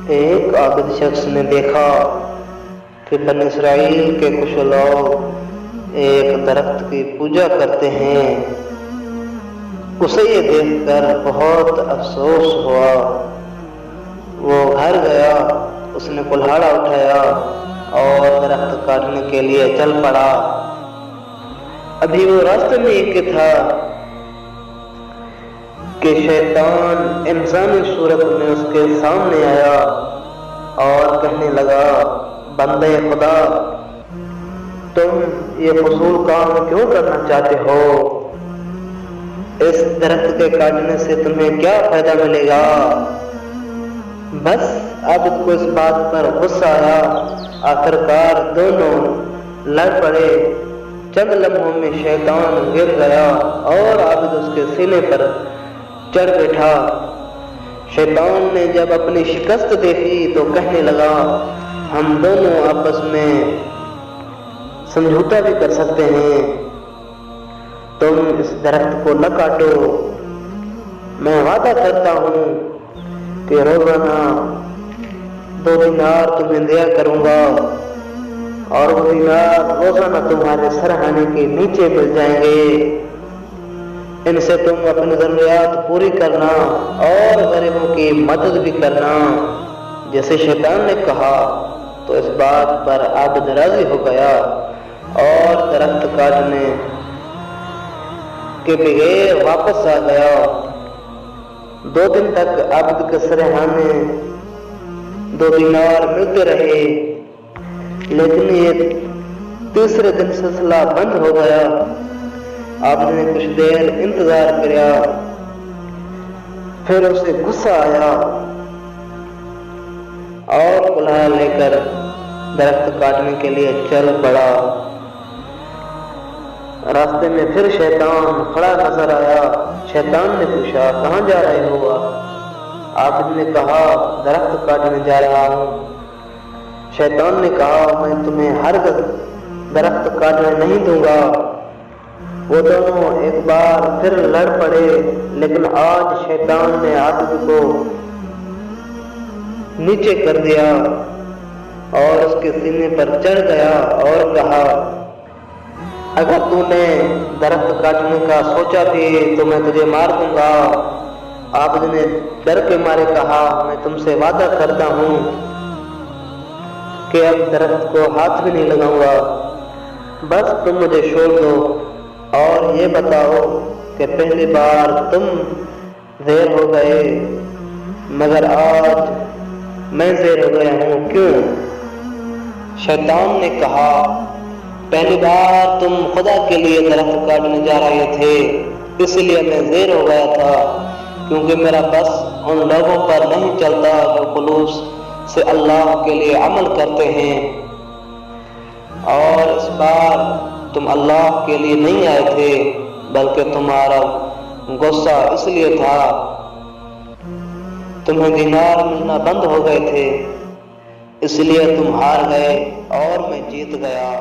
ایک عابد شخص نے دیکھا کہ بنی اسرائیل کے کچھ لوگ ایک درخت کی پوجا کرتے ہیں۔ اسے یہ دیکھ کر بہت افسوس ہوا۔ وہ گھر گیا، اس نے کلہاڑا اٹھایا اور درخت کاٹنے کے لیے چل پڑا۔ ابھی وہ راستے میں ہی تھا کہ شیطان انسانی صورت میں اس کے سامنے آیا اور کہنے لگا، بندے خدا، تم یہ فضول کام کیوں کرنا چاہتے ہو؟ اس درخت کے کاٹنے سے تمہیں کیا فائدہ ملے گا؟ بس عابد کو اس بات پر غصہ آیا۔ آخرکار دونوں لڑ پڑے۔ چند لمحوں میں شیطان گر گیا اور عابد اس کے سینے پر چڑھ بیٹھا۔ شیطان نے جب اپنی شکست دیکھی تو کہنے لگا، ہم دونوں آپس میں سمجھوتا بھی کر سکتے ہیں، تم اس درخت کو نہ کاٹو۔ میں وعدہ کرتا ہوں کہ روزانہ 2 دینار تمہیں دیا کروں گا اور وہ دینار روزانہ تمہارے سرہانے کے نیچے مل جائیں گے۔ ان سے تم اپنی ضروریات پوری کرنا اور غریبوں کی مدد بھی کرنا۔ جیسے شیطان نے کہا تو اس بات پر عابد راضی ہو گیا اور درخت کاٹنے کے بغیر واپس آ گیا۔ 2 دن تک عابد کے سرہانے 2 دینار ملتے رہے، لیکن یہ تیسرے دن سلسلہ بند ہو گیا۔ عابد نے کچھ دیر انتظار کیا، پھر اسے غصہ آیا اور کلہاڑا لے کر درخت کاٹنے کے لیے چل پڑا۔ راستے میں پھر شیطان کھڑا نظر آیا۔ شیطان نے پوچھا، کہاں جا رہے ہو؟ عابد نے کہا، درخت کاٹنے جا رہا ہوں۔ شیطان نے کہا، میں تمہیں ہرگز درخت کاٹنے نہیں دوں گا۔ وہ دونوں ایک بار پھر لڑ پڑے، لیکن آج شیطان نے عابد کو نیچے کر دیا اور اس کے سینے پر چڑھ گیا اور کہا، اگر تو نے درخت کاٹنے کا سوچا بھی تو میں تجھے مار دوں گا۔ عابد نے ڈر کے مارے کہا، میں تم سے وعدہ کرتا ہوں کہ اب درخت کو ہاتھ بھی نہیں لگاؤں گا، بس تم مجھے چھوڑ دو اور یہ بتاؤ کہ پہلی بار تم زیر ہو گئے مگر آج میں زیر ہو گیا ہوں، کیوں؟ شیطان نے کہا، پہلی بار تم خدا کے لیے درخت کاٹنے جا رہے تھے، اس لیے میں زیر ہو گیا تھا، کیونکہ میرا بس ان لوگوں پر نہیں چلتا جو خلوص سے اللہ کے لیے عمل کرتے ہیں، اور اس بار تم اللہ کے لیے نہیں آئے تھے بلکہ تمہارا غصہ اس لیے تھا، تمہیں دینار ملنا بند ہو گئے تھے، اس لیے تم ہار گئے اور میں جیت گیا۔